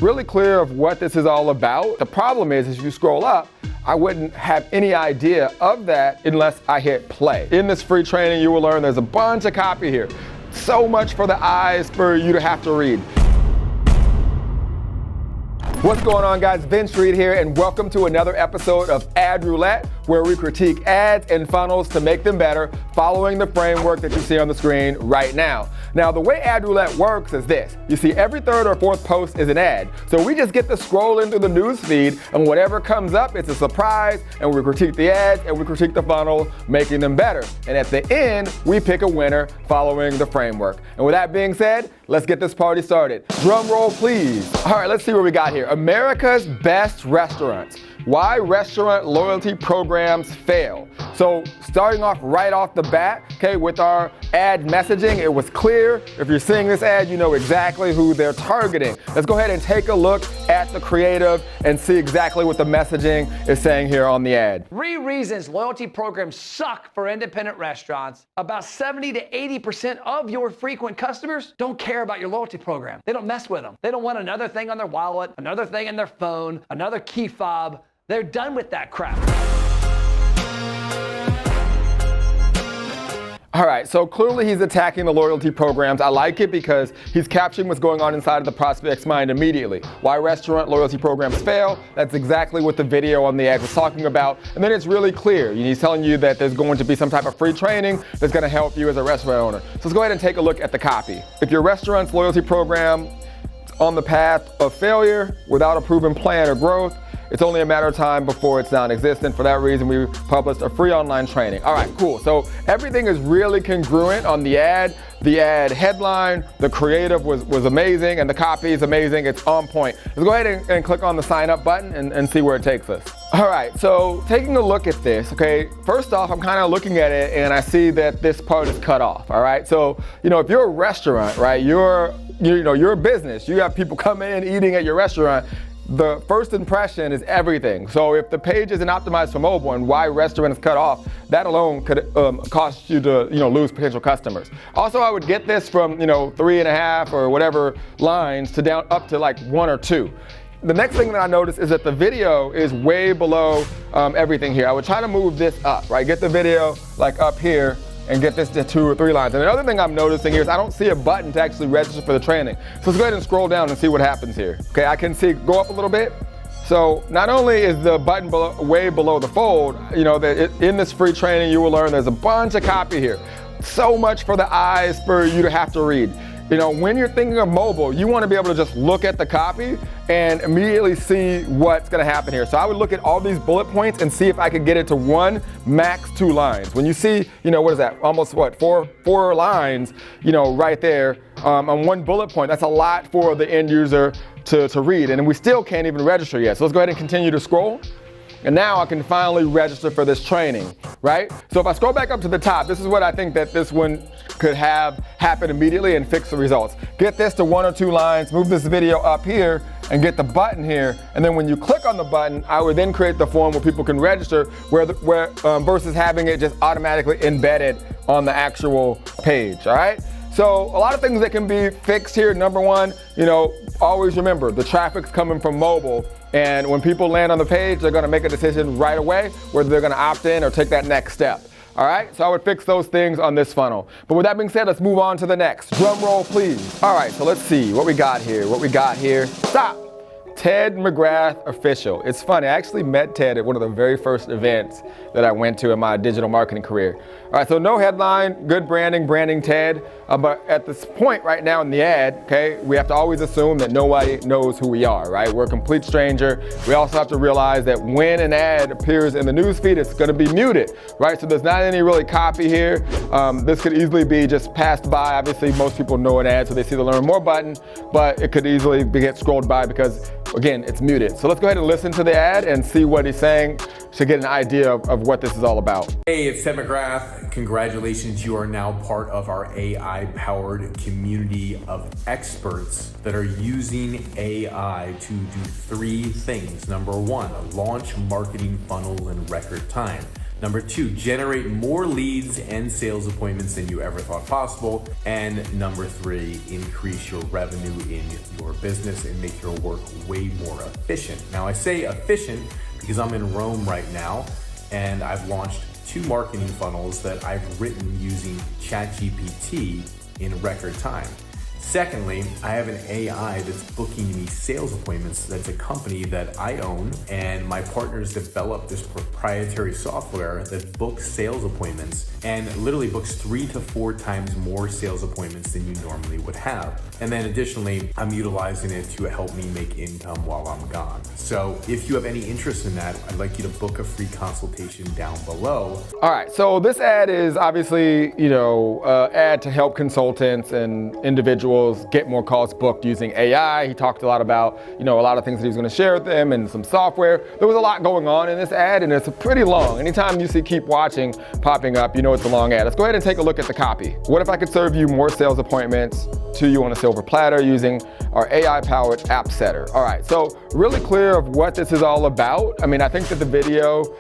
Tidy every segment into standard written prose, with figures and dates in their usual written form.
really clear of what this is all about. The problem is, if you scroll up, I wouldn't have any idea of that unless I hit play. In this free training, you will learn there's a bunch of copy here. So much for the eyes for you to have to read. What's going on, guys? Vince Reed here, and welcome to another episode of Ad Roulette, where we critique ads and funnels to make them better, following the framework that you see on the screen right now. Now, the way Ad Roulette works is this. You see, every third or fourth post is an ad. So we just get to scroll in through the news feed, and whatever comes up, it's a surprise, and we critique the ads, and we critique the funnel, making them better. And at the end, we pick a winner following the framework. And with that being said, let's get this party started. Drum roll, please. All right, let's see what we got here. America's best restaurants. Why restaurant loyalty programs fail. So starting off right off the bat, okay, with our ad messaging, it was clear. If you're seeing this ad, you know exactly who they're targeting. Let's go ahead and take a look at the creative and see exactly what the messaging is saying here on the ad. 3 reasons loyalty programs suck for independent restaurants. About 70 to 80% of your frequent customers don't care about your loyalty program. They don't mess with them. They don't want another thing on their wallet, another thing in their phone, another key fob. They're done with that crap. All right, so clearly he's attacking the loyalty programs. I like it because he's capturing what's going on inside of the prospect's mind immediately. Why restaurant loyalty programs fail, that's exactly what the video on the ad was talking about. And then it's really clear. He's telling you that there's going to be some type of free training that's gonna help you as a restaurant owner. So let's go ahead and take a look at the copy. If your restaurant's loyalty program is on the path of failure without a proven plan or growth, it's only a matter of time before it's non-existent. For that reason, we published a free online training. All right, cool. So everything is really congruent on the ad. The ad headline, the creative was amazing, and the copy is amazing. It's on point. Let's go ahead and click on the sign up button and see where it takes us. All right, so taking a look at this, okay, first off, I'm kind of looking at it and I see that this part is cut off, all right? So, if you're a restaurant, right, you're a business, you have people coming in eating at your restaurant, the first impression is everything. So if the page isn't optimized for mobile and why restaurant is cut off, that alone could cost you to lose potential customers. Also, I would get this from 3.5 or whatever lines to down up to like 1 or 2. The next thing that I noticed is that the video is way below everything here. I would try to move this up, right? Get the video like up here and get this to 2 or 3 lines. And the other thing I'm noticing here is I don't see a button to actually register for the training. So let's go ahead and scroll down and see what happens here. Okay, I can see, go up a little bit. So not only is the button way below the fold, in this free training you will learn there's a bunch of copy here. So much for the eyes for you to have to read. When you're thinking of mobile, you want to be able to just look at the copy and immediately see what's going to happen here. So I would look at all these bullet points and see if I could get it to 1, max 2 lines. When you see, what is that? Almost four lines, right there on 1 bullet point. That's a lot for the end user to read. And we still can't even register yet. So let's go ahead and continue to scroll. And now I can finally register for this training, right? So if I scroll back up to the top, this is what I think that this one could have happen immediately and fix the results. Get this to 1 or 2 lines, move this video up here and get the button here. And then when you click on the button, I would then create the form where people can register versus having it just automatically embedded on the actual page, all right? So a lot of things that can be fixed here. Number 1, always remember the traffic's coming from mobile. And when people land on the page, they're gonna make a decision right away whether they're gonna opt in or take that next step. All right, so I would fix those things on this funnel. But with that being said, let's move on to the next. Drum roll, please. All right, so let's see what we got here. Stop. Ted McGrath official. It's funny, I actually met Ted at one of the very first events that I went to in my digital marketing career. All right, so no headline, good branding Ted. But at this point right now in the ad, okay, we have to always assume that nobody knows who we are, right? We're a complete stranger. We also have to realize that when an ad appears in the newsfeed, it's gonna be muted, right? So there's not any really copy here. This could easily be just passed by. Obviously, most people know an ad, so they see the learn more button, but it could easily get scrolled by because, again, it's muted. So let's go ahead and listen to the ad and see what he's saying to get an idea of what this is all about. Hey, it's Ted McGrath. Congratulations, you are now part of our AI-powered community of experts that are using AI to do 3 things. Number 1, launch marketing funnel in record time. Number 2, generate more leads and sales appointments than you ever thought possible. And number 3, increase your revenue in your business and make your work way more efficient. Now I say efficient because I'm in Rome right now and I've launched 2 marketing funnels that I've written using ChatGPT in record time. Secondly, I have an AI that's booking me sales appointments. That's a company that I own, and my partners developed this proprietary software that books sales appointments and literally books 3 to 4 times more sales appointments than you normally would have. And then additionally, I'm utilizing it to help me make income while I'm gone. So if you have any interest in that, I'd like you to book a free consultation down below. All right, so this ad is obviously, ad to help consultants and individuals get more calls booked using AI. He talked a lot about, a lot of things that he was going to share with them and some software. There was a lot going on in this ad, and it's pretty long. Anytime you see keep watching popping up, it's a long ad. Let's go ahead and take a look at the copy. What if I could serve you more sales appointments to you on a silver platter using our AI-powered app setter? All right, so really clear of what this is all about. I mean, I think that the video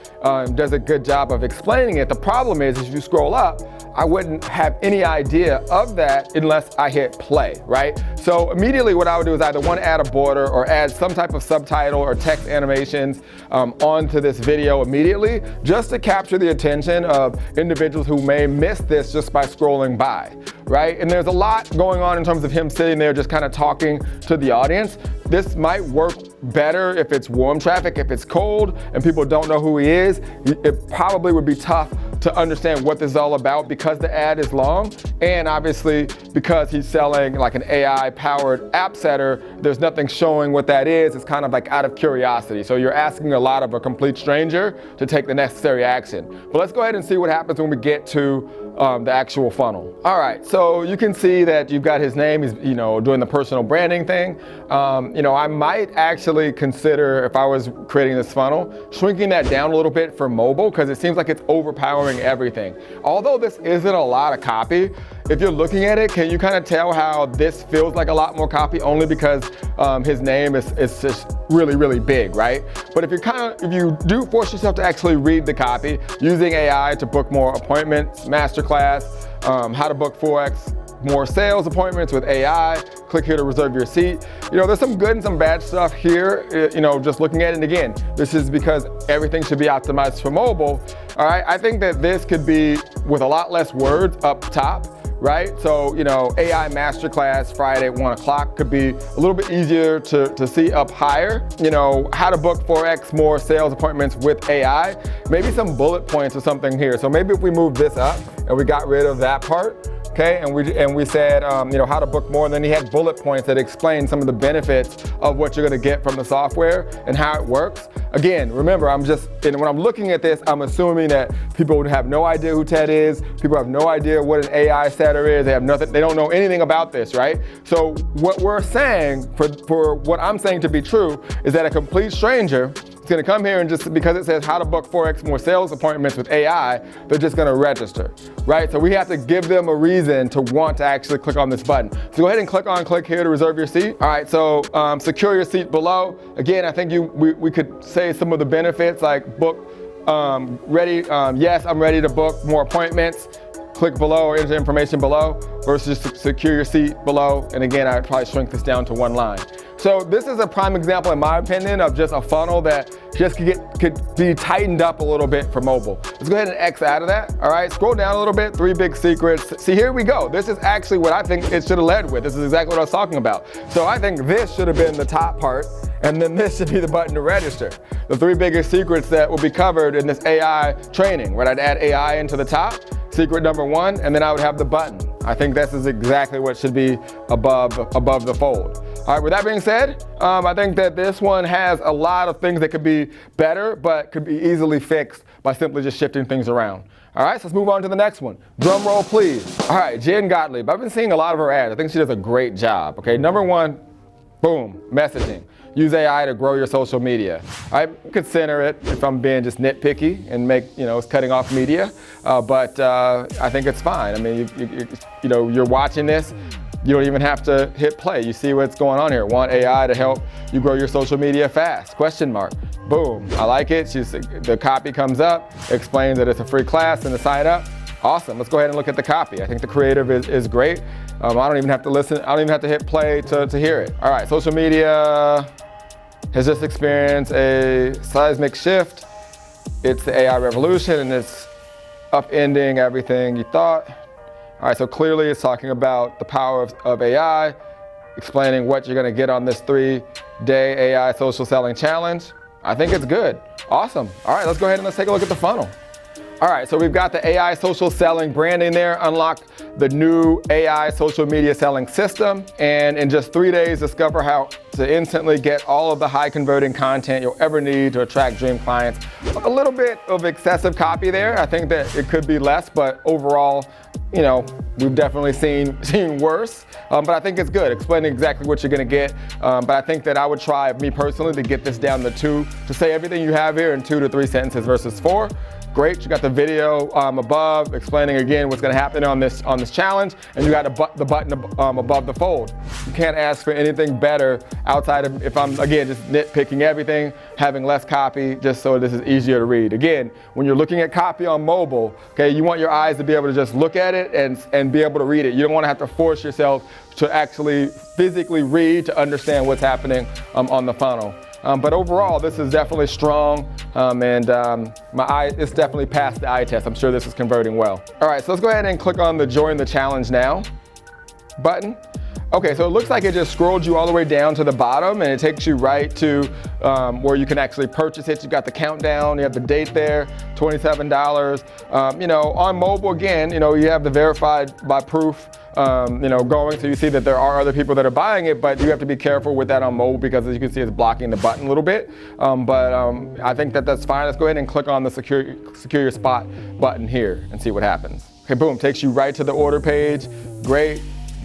does a good job of explaining it. The problem is, if you scroll up, I wouldn't have any idea of that unless I hit play, right? So immediately what I would do is either add a border or add some type of subtitle or text animations onto this video immediately, just to capture the attention of individuals who may miss this just by scrolling by, right? And there's a lot going on in terms of him sitting there just kind of talking to the audience. This might work better if it's warm traffic. If it's cold and people don't know who he is, it probably would be tough to understand what this is all about because the ad is long, and obviously because he's selling like an AI-powered app setter, there's nothing showing what that is. It's kind of like out of curiosity. So you're asking a lot of a complete stranger to take the necessary action. But let's go ahead and see what happens when we get to the actual funnel. All right, so you can see that you've got his name. He's doing the personal branding thing. I might actually consider, if I was creating this funnel, shrinking that down a little bit for mobile, because it seems like it's overpowering everything. Although this isn't a lot of copy, if you're looking at it, can you kind of tell how this feels like a lot more copy only because his name is just really, really big, right? But if you do force yourself to actually read the copy using AI to book more appointments, masterclass, how to book 4x more sales appointments with AI, click here to reserve your seat. There's some good and some bad stuff here, just looking at it. And again, this is because everything should be optimized for mobile. All right, I think that this could be with a lot less words up top, right? So, AI Masterclass Friday at 1 o'clock could be a little bit easier to see up higher. How to book 4x more sales appointments with AI. Maybe some bullet points or something here. So maybe if we move this up and we got rid of that part, okay, and we said, how to book more, and then he had bullet points that explain some of the benefits of what you're gonna get from the software and how it works. Again, remember, when I'm looking at this, I'm assuming that people would have no idea who Ted is, people have no idea what an AI setter is, they don't know anything about this, right? So what we're saying, for what I'm saying to be true, is that a complete stranger is gonna come here and just because it says how to book 4x more sales appointments with AI, they're just gonna register, right? So we have to give them a reason to want to actually click on this button. So go ahead and click here to reserve your seat. All right, so secure your seat below. Again, I think we could say some of the benefits like book, ready, yes, I'm ready to book more appointments. Click below or enter information below versus just secure your seat below. And again, I'd probably shrink this down to one line. So this is a prime example, in my opinion, of just a funnel that just could be tightened up a little bit for mobile. Let's go ahead and X out of that. All right, scroll down a little bit, 3 big secrets. See, here we go. This is actually what I think it should have led with. This is exactly what I was talking about. So I think this should have been the top part, and then this should be the button to register. The 3 biggest secrets that will be covered in this AI training, right? I'd add AI into the top, secret number 1, and then I would have the button. I think this is exactly what should be above the fold. All right, with that being said, I think that this one has a lot of things that could be better, but could be easily fixed by simply just shifting things around. All right, so let's move on to the next one. Drum roll, please. All right, Jen Gottlieb. I've been seeing a lot of her ads. I think she does a great job. Okay, number 1, boom, messaging. Use AI to grow your social media. I could center it if I'm being just nitpicky and make, it's cutting off media, but I think it's fine. I mean, you're watching this, you don't even have to hit play. You see what's going on here. Want AI to help you grow your social media fast? Question mark. Boom, I like it. The copy comes up, explains that it's a free class and to sign up. Awesome, let's go ahead and look at the copy. I think the creative is great. I don't even have to listen, I don't even have to hit play to hear it. All right, social media has just experienced a seismic shift. It's the AI revolution and it's upending everything you thought. All right, so clearly it's talking about the power of AI, explaining what you're gonna get on this 3-day AI social selling challenge. I think it's good. Awesome. All right, let's go ahead and let's take a look at the funnel. All right, so we've got the AI social selling branding there. Unlock the new AI social media selling system. And in just 3 days, discover how to instantly get all of the high converting content you'll ever need to attract dream clients. A little bit of excessive copy there. I think that it could be less, but overall, you know, we've definitely seen worse, but I think it's good, explaining exactly what you're gonna get. But I think that I would try, me personally, to get this down to 2, to say everything you have here in 2 to 3 sentences versus 4. Great, you got the video above explaining again what's gonna happen on this challenge, and you got the button above the fold. You can't ask for anything better outside of, if I'm, again, just nitpicking everything, having less copy, just so this is easier to read. Again, when you're looking at copy on mobile, okay, you want your eyes to be able to just look at it and be able to read it. You don't wanna have to force yourself to actually physically read to understand what's happening on the funnel. But overall, this is definitely strong, it's definitely passed the eye test. I'm sure this is converting well. All right, so let's go ahead and click on the Join the Challenge Now button. Okay, so it looks like it just scrolled you all the way down to the bottom and it takes you right to where you can actually purchase it. You got the countdown, you have the date there, $27. You know, on mobile again, you know, you have the verified by proof, you know, going, so you see that there are other people that are buying it, but you have to be careful with that on mobile because as you can see, it's blocking the button a little bit. I think that that's fine. Let's go ahead and click on the secure your spot button here and see what happens. Okay, boom, takes you right to the order page. Great.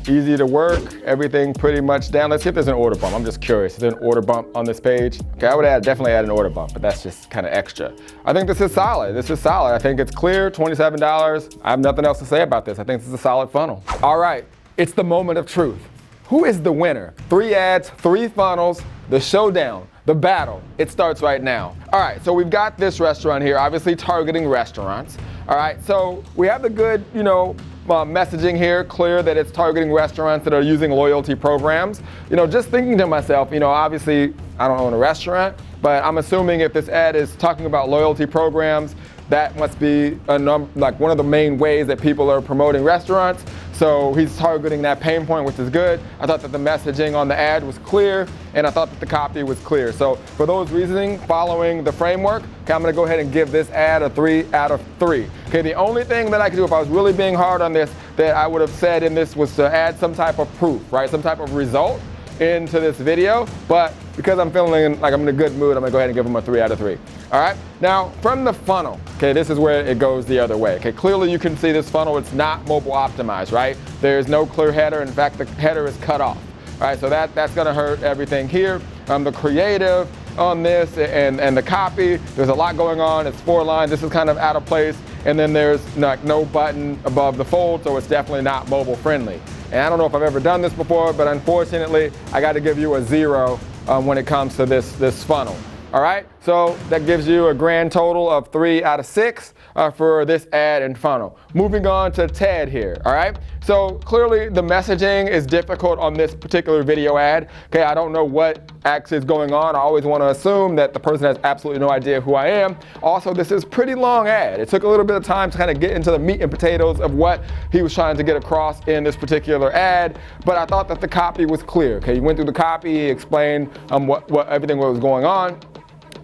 Easy to work, everything pretty much down. Let's see if there's an order bump. I'm just curious. Is there an order bump on this page? Okay, I would definitely add an order bump, but that's just kind of extra. I think this is solid. This is solid. I think it's clear, $27. I have nothing else to say about this. I think this is a solid funnel. All right, it's the moment of truth. Who is the winner? 3 ads, 3 funnels, the showdown, the battle. It starts right now. All right, so we've got this restaurant here, obviously targeting restaurants. All right, so we have the good, you know, messaging here, clear that it's targeting restaurants that are using loyalty programs. You know, just thinking to myself, you know, obviously I don't own a restaurant, but I'm assuming if this ad is talking about loyalty programs, that must be like one of the main ways that people are promoting restaurants. So he's targeting that pain point, which is good. I thought that the messaging on the ad was clear, and I thought that the copy was clear. So for those reasoning, following the framework, okay, I'm gonna go ahead and give this ad a 3 out of 3. Okay, the only thing that I could do if I was really being hard on this that I would have said in this was to add some type of proof, right? Some type of result into this video, but because I'm feeling like I'm in a good mood, I'm gonna go ahead and give them a 3 out of 3. All right, now from the funnel, okay, this is where it goes the other way. Okay, clearly you can see this funnel, it's not mobile optimized, right? There's no clear header. In fact, the header is cut off. All right, so that's gonna hurt everything here. The creative on this and the copy, there's a lot going on. It's 4 lines, this is kind of out of place. And then there's like no button above the fold, so it's definitely not mobile friendly. And I don't know if I've ever done this before, but unfortunately, I got to give you a 0 when it comes to this funnel. All right, so that gives you a grand total of 3 out of 6 for this ad and funnel. Moving on to Ted here, all right? So clearly the messaging is difficult on this particular video ad. Okay, I don't know what actually is going on. I always want to assume that the person has absolutely no idea who I am. Also, this is a pretty long ad. It took a little bit of time to kind of get into the meat and potatoes of what he was trying to get across in this particular ad, but I thought that the copy was clear. Okay, he went through the copy, he explained everything what was going on.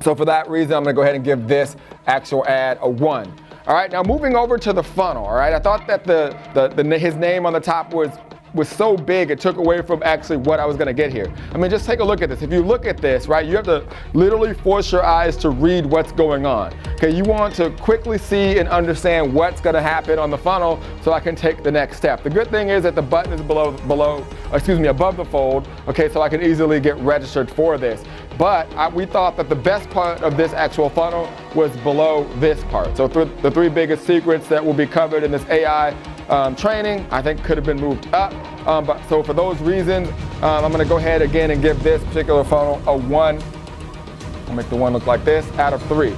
So for that reason, I'm gonna go ahead and give this actual ad a 1. All right, now moving over to the funnel, all right? I thought that his name on the top was so big, it took away from actually what I was gonna get here. I mean, just take a look at this. If you look at this, right, you have to literally force your eyes to read what's going on. Okay, you want to quickly see and understand what's gonna happen on the funnel so I can take the next step. The good thing is that the button is above the fold, okay, so I can easily get registered for this. But we thought that the best part of this actual funnel was below this part. So the 3 biggest secrets that will be covered in this AI training, I think could have been moved up. So for those reasons, I'm gonna go ahead again and give this particular funnel a 1 I'll make the one look like this, out of 3.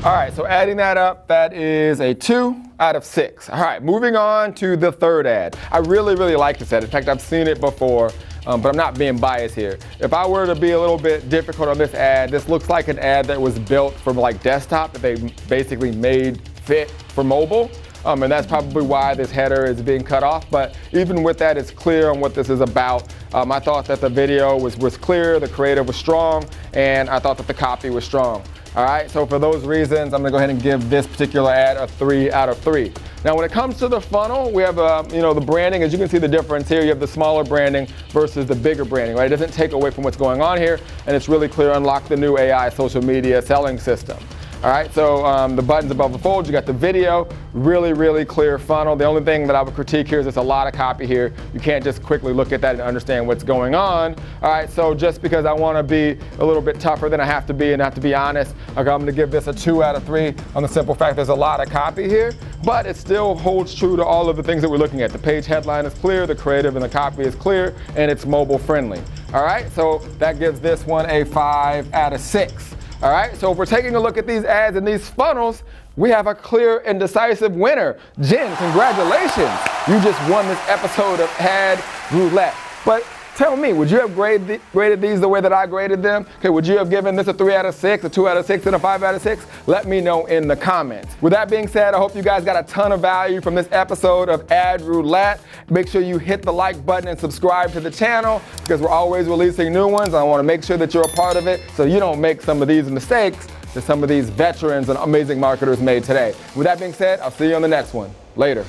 All right, so adding that up, that is a 2 out of 6. All right, moving on to the third ad. I really like this ad. In fact, I've seen it before, but I'm not being biased here. If I were to be a little bit difficult on this ad, this looks like an ad that was built for like desktop, that they basically made fit for mobile. And that's probably why this header is being cut off. But even with that, it's clear on what this is about. I thought that the video was clear, the creative was strong, and I thought that the copy was strong. All right, so for those reasons, I'm gonna go ahead and give this particular ad a 3 out of 3. Now, when it comes to the funnel, we have, the branding. As you can see the difference here, you have the smaller branding versus the bigger branding, right? It doesn't take away from what's going on here, and it's really clear. Unlock the new AI social media selling system. All right, so the buttons above the fold, you got the video, really clear funnel. The only thing that I would critique here is there's a lot of copy here. You can't just quickly look at that and understand what's going on. All right, so just because I want to be a little bit tougher than I have to be and have to be honest, okay, I'm going to give this a 2 out of 3 on the simple fact there's a lot of copy here, but it still holds true to all of the things that we're looking at. The page headline is clear, the creative and the copy is clear, and it's mobile friendly. All right, so that gives this one a 5 out of 6. All right, so if we're taking a look at these ads and these funnels, we have a clear and decisive winner. Jen, congratulations. You just won this episode of Ad Roulette. But tell me, would you have graded these the way that I graded them? Okay, would you have given this a 3 out of 6, a 2 out of 6, and a 5 out of 6? Let me know in the comments. With that being said, I hope you guys got a ton of value from this episode of Ad Roulette. Make sure you hit the like button and subscribe to the channel because we're always releasing new ones. I want to make sure that you're a part of it so you don't make some of these mistakes that some of these veterans and amazing marketers made today. With that being said, I'll see you on the next one. Later.